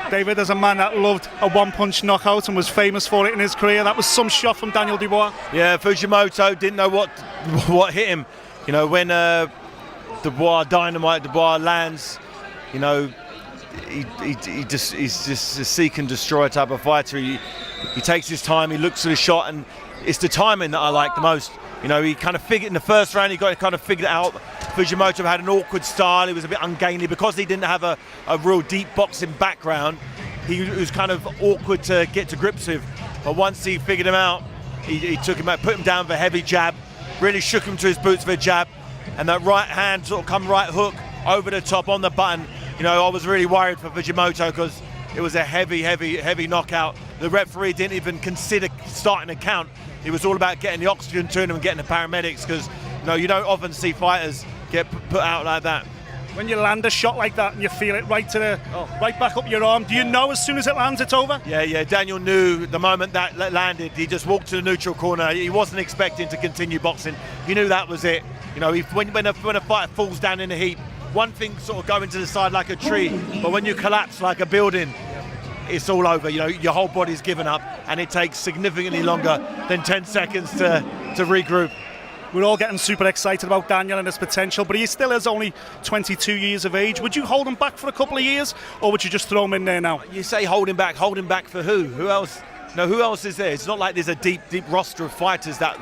David, as a man that loved a one-punch knockout and was famous for it in his career, that was some shot from Daniel Dubois. Yeah, Fujimoto didn't know what hit him. You know, when Dubois lands, you know, he's just a seek and destroy type of fighter. He takes his time, he looks at the shot, and it's the timing that I like the most. You know, he kind of figured in the first round, he kind of figured it out. Fujimoto had an awkward style, he was a bit ungainly because he didn't have a real deep boxing background. He was kind of awkward to get to grips with. But once he figured him out, he took him out, put him down with a heavy jab, really shook him to his boots with a jab, and that right hand sort of come right hook over the top on the button. You know, I was really worried for Fujimoto because it was a heavy knockout. The referee didn't even consider starting a count. It was all about getting the oxygen to him and getting the paramedics, because you don't often see fighters get put out like that. When you land a shot like that and you feel it right back up your arm, do you know as soon as it lands it's over? Yeah. Daniel knew the moment that landed. He just walked to the neutral corner. He wasn't expecting to continue boxing. He knew that was it. You know, when a fighter falls down in a heap, one thing sort of going to the side like a tree, but when you collapse like a building, it's all over. You know, your whole body's given up, and it takes significantly longer than 10 seconds to regroup. We're all getting super excited about Daniel and his potential, but he still is only 22 years of age. Would you hold him back for a couple of years, or would you just throw him in there now? You say hold him back for who? Who else? No, who else is there? It's not like there's a deep roster of fighters that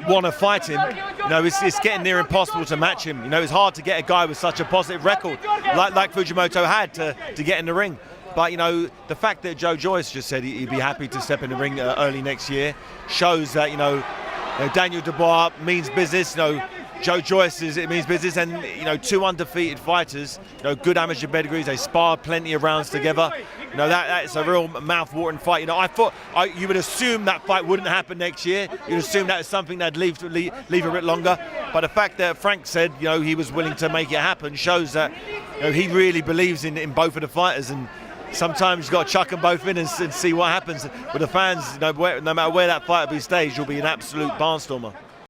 want to fight him. You know, it's getting near impossible to match him. You know, it's hard to get a guy with such a positive record like Fujimoto had to get in the ring. But, you know, the fact that Joe Joyce just said he'd be happy to step in the ring early next year shows that, you know, Daniel Dubois means business. You know, Joe Joyce means business, and, you know, two undefeated fighters, you know, good amateur pedigrees. They sparred plenty of rounds together. You know, that's a real mouth-watering fight. You know, I thought you would assume that fight wouldn't happen next year. You'd assume that was something they'd leave a bit longer. But the fact that Frank said, you know, he was willing to make it happen shows that, you know, he really believes in both of the fighters. And sometimes you've got to chuck them both in and see what happens. With the fans, you know, no matter where that fight will be staged, you'll be an absolute barnstormer.